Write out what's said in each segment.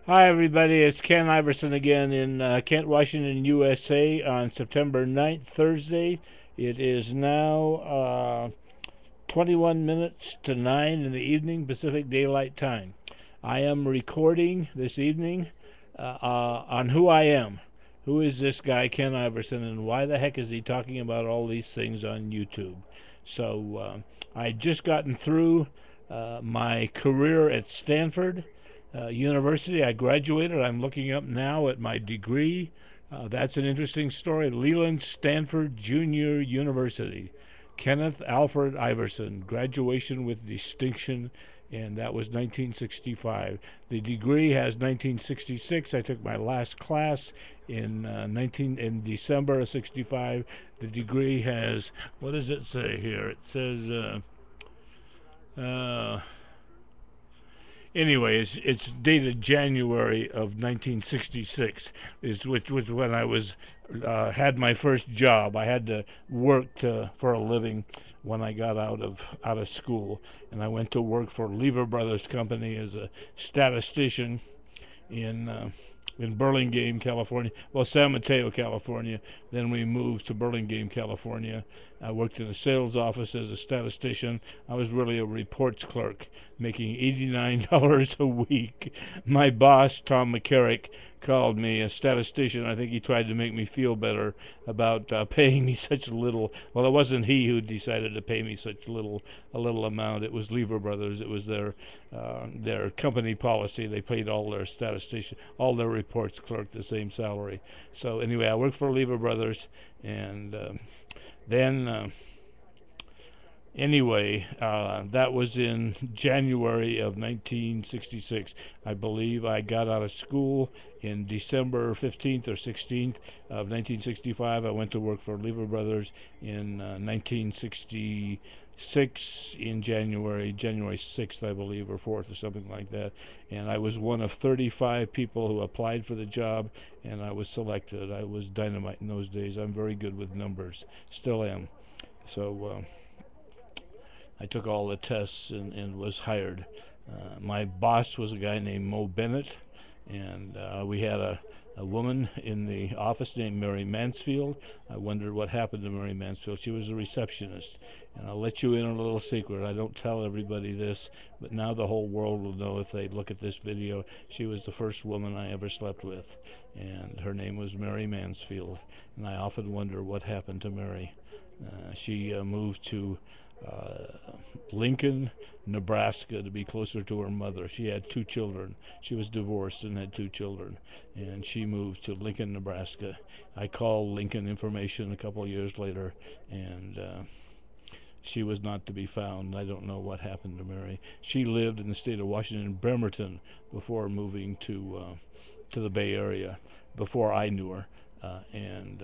Hi, everybody. It's Ken Iverson again in Kent, Washington, USA on September 9th, Thursday. It is now 21 minutes to 9 in the evening, Pacific Daylight Time. I am recording this evening on who I am. Who is this guy, Ken Iverson, and why the heck is he talking about all these things on YouTube? So, I just gotten through my career at Stanford University. I graduated. I'm looking up now at my degree. That's an interesting story. Leland Stanford Junior University. Kenneth Alfred Iverson, graduation with distinction, and that was 1965. The degree has 1966. I took my last class in December of 65. The degree has, what does it say here? It says uh, anyway, it's dated January of 1966, which was when I was had my first job. I had to work for a living when I got out of school, and I went to work for Lever Brothers Company as a statistician in uh, in Burlingame, California. Well, San Mateo, California. Then we moved to Burlingame, California. I worked in the sales office as a statistician. I was really a reports clerk, making $89 a week. My boss, Tom McCarrick, called me a statistician. I think he tried to make me feel better about paying me such little. Well, it wasn't he who decided to pay me such a little amount. It was Lever Brothers. It was their company policy. They paid all their statistician, all their reports clerk the same salary. So anyway, I worked for Lever Brothers, and then. Anyway, that was in January of 1966. I believe I got out of school in December 15th or 16th of 1965. I went to work for Lever Brothers in 1966 in January 6th, I believe, or 4th, or something like that. And I was one of 35 people who applied for the job, and I was selected. I was dynamite in those days. I'm very good with numbers, still am. So. I took all the tests and was hired. My boss was a guy named Mo Bennett, and we had a woman in the office named Mary Mansfield. I wondered what happened to Mary Mansfield. She was a receptionist. And I'll let you in on a little secret. I don't tell everybody this, but now the whole world will know if they look at this video. She was the first woman I ever slept with, and her name was Mary Mansfield. And I often wonder what happened to Mary. She moved to uh, Lincoln, Nebraska, to be closer to her mother. She had two children. She was divorced and had two children, and she moved to Lincoln, Nebraska. I called Lincoln Information a couple of years later, and she was not to be found. I don't know what happened to Mary. She lived in the state of Washington, Bremerton, before moving to the Bay Area. Before I knew her, and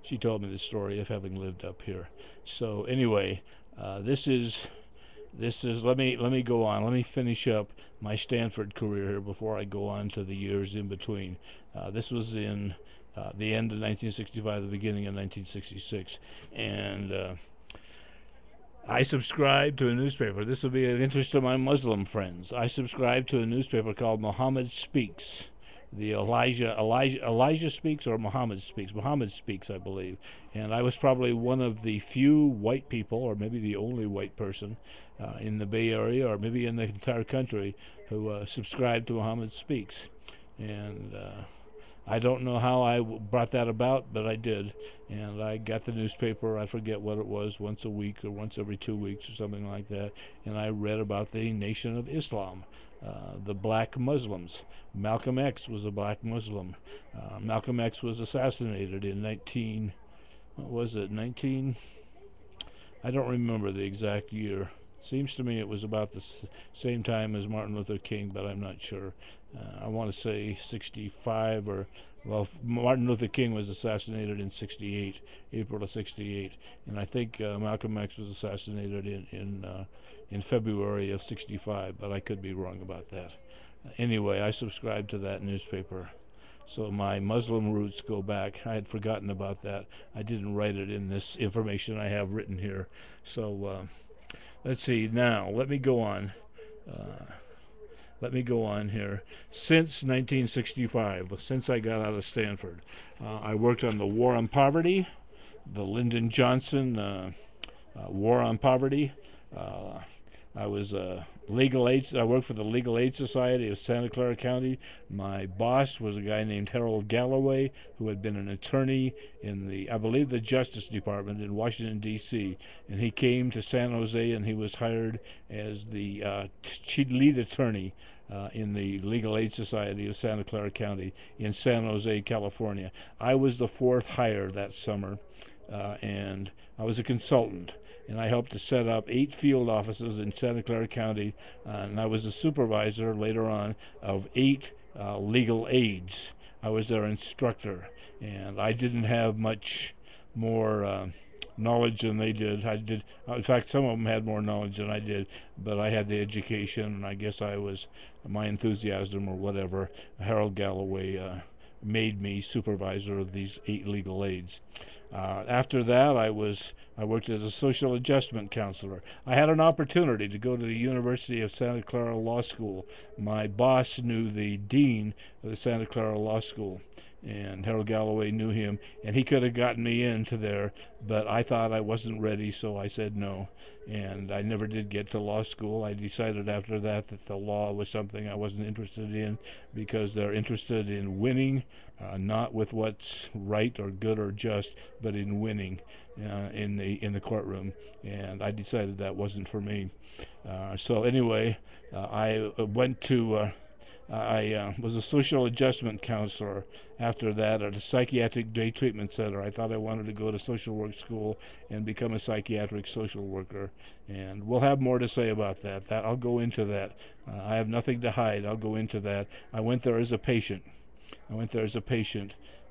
she told me the story of having lived up here. So anyway, this is let me go on. Let me finish up my Stanford career here before I go on to the years in between. This was in the end of 1965, the beginning of 1966, and I subscribed to a newspaper. This will be of interest to my Muslim friends. I subscribed to a newspaper called Muhammad Speaks. The Elijah Speaks, or Muhammad Speaks. Muhammad Speaks, I believe. And I was probably one of the few white people, or maybe the only white person in the Bay Area, or maybe in the entire country, who subscribed to Muhammad Speaks. And I don't know how I brought that about, but I did. And I got the newspaper, I forget what it was, once a week or once every 2 weeks or something like that. And I read about the Nation of Islam, the black Muslims. Malcolm X was a black Muslim. Malcolm X was assassinated in 19, what was it, 19? I don't remember the exact year. Seems to me it was about the same time as Martin Luther King, but I'm not sure. I want to say 65 or, well, Martin Luther King was assassinated in 68, April of 68, and I think Malcolm X was assassinated in February of 65, but I could be wrong about that. Anyway, I subscribed to that newspaper. So my Muslim roots go back. I had forgotten about that. I didn't write it in this information I have written here. So let's see. Now, let me go on. Uh, let me go on here. Since 1965, since I got out of Stanford, I worked on the War on Poverty, the Lyndon Johnson War on Poverty. Uh, I was legal aid. I worked for the Legal Aid Society of Santa Clara County. My boss was a guy named Harold Galloway, who had been an attorney in I believe, the Justice Department in Washington D.C. And he came to San Jose, and he was hired as the lead attorney in the Legal Aid Society of Santa Clara County in San Jose, California. I was the fourth hire that summer, and I was a consultant. And I helped to set up 8 field offices in Santa Clara County, and I was a supervisor later on of 8 legal aids. I was their instructor, and I didn't have much more knowledge than they did. In fact, some of them had more knowledge than I did, but I had the education, and I guess I was my enthusiasm or whatever. Harold Galloway made me supervisor of these 8 legal aids. After that, I worked as a social adjustment counselor. I had an opportunity to go to the University of Santa Clara Law School. My boss knew the dean of the Santa Clara Law School, and Harold Galloway knew him, and he could have gotten me into there, but I thought I wasn't ready, so I said no. And I never did get to law school. I decided after that the law was something I wasn't interested in, because they're interested in winning, not with what's right or good or just, but in winning in the courtroom. And I decided that wasn't for me. So anyway, I went to. I was a social adjustment counselor after that at a psychiatric day treatment center. I thought I wanted to go to social work school and become a psychiatric social worker. And we'll have more to say about that. I'll go into that. I have nothing to hide. I'll go into that. I went there as a patient.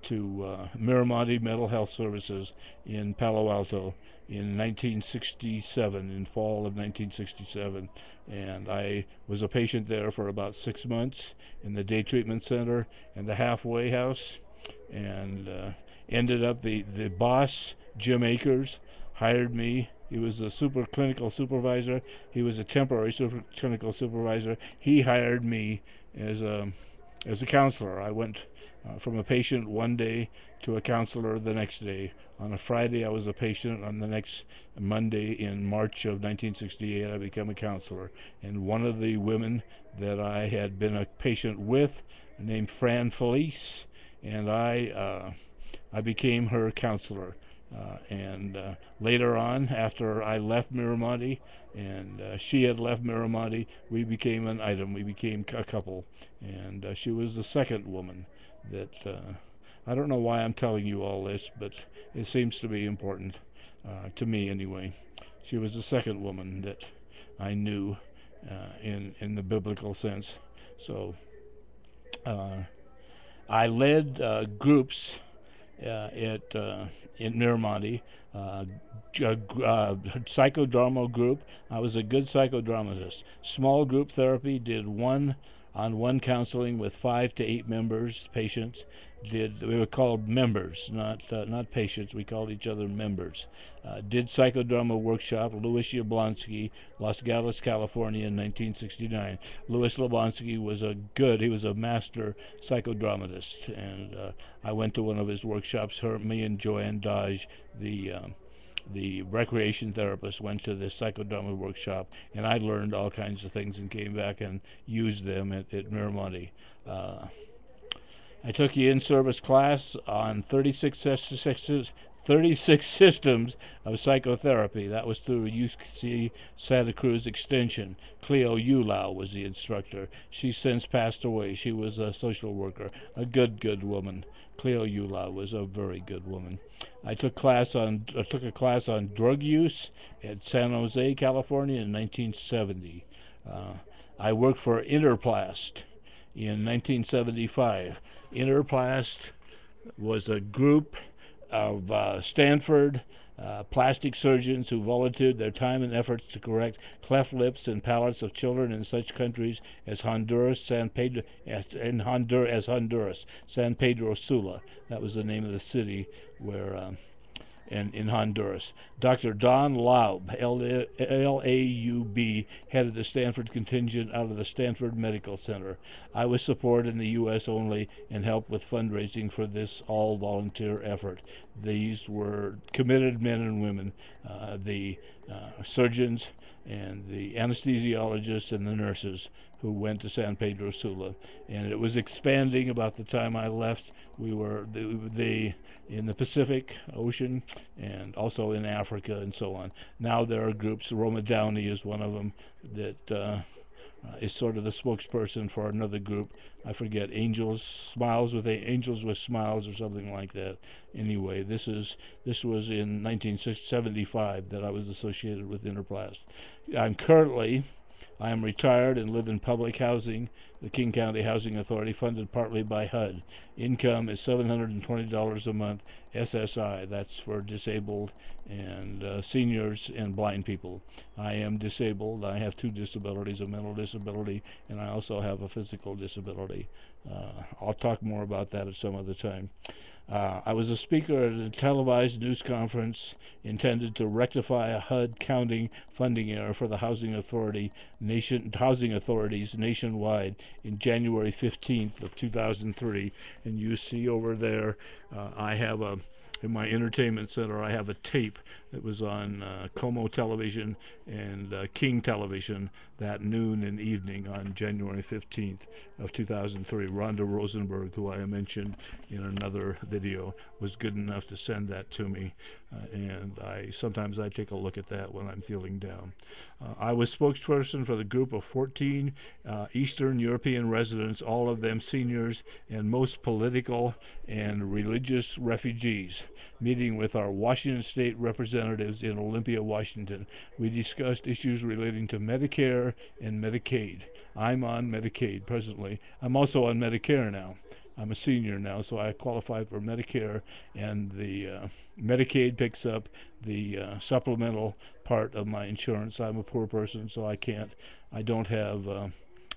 To Miramonte Mental Health Services in Palo Alto in 1967, in fall of 1967. And I was a patient there for about 6 months in the day treatment center and the halfway house, and ended up the boss, Jim hired me. He was a super clinical supervisor. He was a temporary super clinical supervisor. He hired me as a counselor. I went from a patient one day to a counselor the next day. On a Friday, I was a patient. On the next Monday in March of 1968, I became a counselor. And one of the women that I had been a patient with, named Fran Felice, and I became her counselor. And later on, after I left Miramonte and she had left Miramonte, we became an item. We became a couple. And she was the second woman that, I don't know why I'm telling you all this, but it seems to be important to me anyway. She was the second woman that I knew in the biblical sense. So I led groups in Miramonte, psychodrama group. I was a good psychodramatist. Small group therapy, did one-on-one counseling with 5 to 8 members, patients. We were called members, not patients. We called each other members. Did psychodrama workshop. Louis Yablonsky, Los Gatos, California, in 1969. Louis Yablonsky was he was a master psychodramatist, and I went to one of his workshops. Me and Joanne Dodge, the recreation therapist, went to the psychodrama workshop, and I learned all kinds of things and came back and used them at Miramonte. I took the in-service class on 36 systems of psychotherapy. That was through UC Santa Cruz Extension. Cleo Ulau was the instructor. She's since passed away. She was a social worker, a good woman. Cleo Ulau was a very good woman. I took a class on drug use at San Jose, California in 1970. I worked for Interplast in 1975. Interplast was a group of Stanford plastic surgeons who volunteered their time and efforts to correct cleft lips and palates of children in such countries as Honduras, San Pedro Sula. That was the name of the city where and in Honduras. Dr. Don Laub, Laub, headed the Stanford contingent out of the Stanford Medical Center. I was supported in the U.S. only and helped with fundraising for this all-volunteer effort. These were committed men and women, the surgeons and the anesthesiologists and the nurses who went to San Pedro Sula. And it was expanding about the time I left. We were in the Pacific Ocean and also in Africa and so on. Now there are groups, Roma Downey is one of them, that is sort of the spokesperson for another group. I forget, Angels with Smiles or something like that. Anyway, this was in 1975 that I was associated with Interplast. I am retired and live in public housing, the King County Housing Authority, funded partly by HUD. Income is $720 a month, SSI, that's for disabled and seniors and blind people. I am disabled. I have two disabilities, a mental disability, and I also have a physical disability. I'll talk more about that at some other time. I was a speaker at a televised news conference intended to rectify a HUD counting funding error for the housing authorities nationwide in January 15th of 2003. And you see over there, in my entertainment center, I have a tape that was on Como television and King television that noon and evening on January 15th of 2003. Rhonda Rosenberg, who I mentioned in another video, was good enough to send that to me, and sometimes I take a look at that when I'm feeling down. I was spokesperson for the group of 14 Eastern European residents, all of them seniors and most political and religious refugees, meeting with our Washington State representatives in Olympia, Washington. We discussed issues relating to Medicare and Medicaid. I'm on Medicaid presently. I'm also on Medicare now. I'm a senior now, so I qualify for Medicare, and the Medicaid picks up the supplemental part of my insurance. I'm a poor person, so I don't have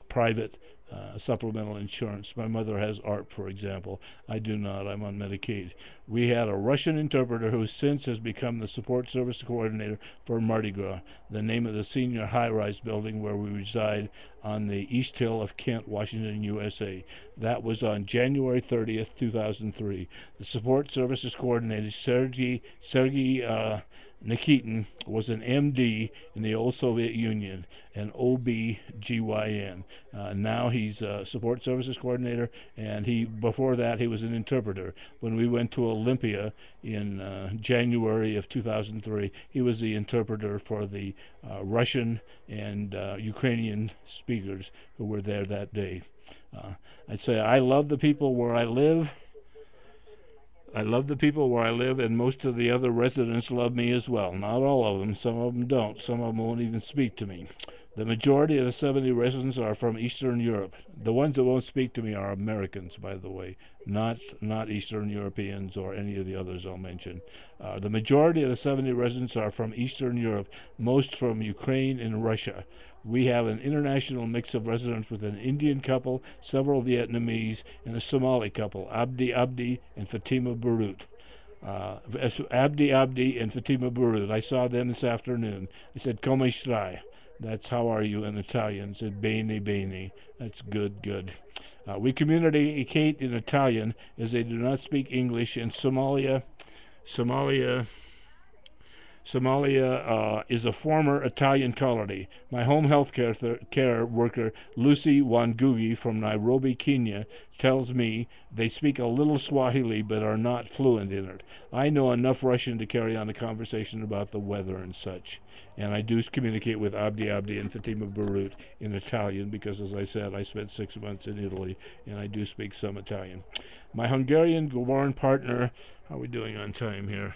private supplemental insurance. My mother has ARP, for example. I do not. I'm on Medicaid. We had a Russian interpreter who since has become the support service coordinator for Mardi Gras, the name of the senior high-rise building where we reside on the East Hill of Kent, Washington, USA. That was on January 30th, 2003. The support services coordinator, Sergei Nikitin, was an MD in the old Soviet Union, an OB-GYN. Now he's a support services coordinator, and before that he was an interpreter. When we went to Olympia in January of 2003, he was the interpreter for the Russian and Ukrainian speakers who were there that day. I'd say I love the people where I live. And most of the other residents love me as well. Not all of them. Some of them don't. Some of them won't even speak to me. The majority of the 70 residents are from Eastern Europe. The ones that won't speak to me are Americans, by the way, not Eastern Europeans or any of the others I'll mention. The majority of the 70 residents are from Eastern Europe, most from Ukraine and Russia. We have an international mix of residents with an Indian couple, several Vietnamese, and a Somali couple, Abdi and Fatima Barut. Abdi and Fatima Barut. I saw them this afternoon. I said, "Come stai?" That's "how are you" in Italian. I said, "Bene." That's good. We communicate in Italian as they do not speak English. In Somalia is a former Italian colony. My home health care worker, Lucy Wangugi from Nairobi, Kenya, tells me they speak a little Swahili but are not fluent in it. I know enough Russian to carry on a conversation about the weather and such. And I do communicate with Abdi and Fatima Barut in Italian because, as I said, I spent 6 months in Italy and I do speak some Italian. My Hungarian-born partner, how are we doing on time here?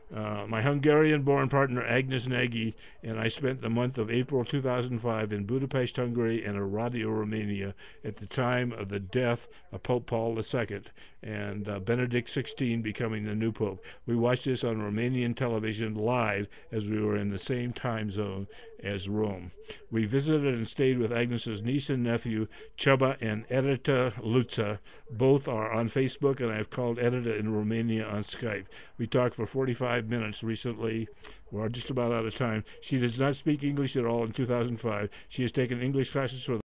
My Hungarian-born partner Agnes Nagy and I spent the month of April 2005 in Budapest, Hungary, and Oradea, Romania, at the time of the death of Pope Paul II and Benedict XVI becoming the new pope. We watched this on Romanian television live as we were in the same time zone, as Rome. We visited and stayed with Agnes's niece and nephew, Chaba and Edita Luța. Both are on Facebook, and I've called Edita in Romania on Skype. We talked for 45 minutes recently. We're just about out of time. She does not speak English at all in 2005. She has taken English classes for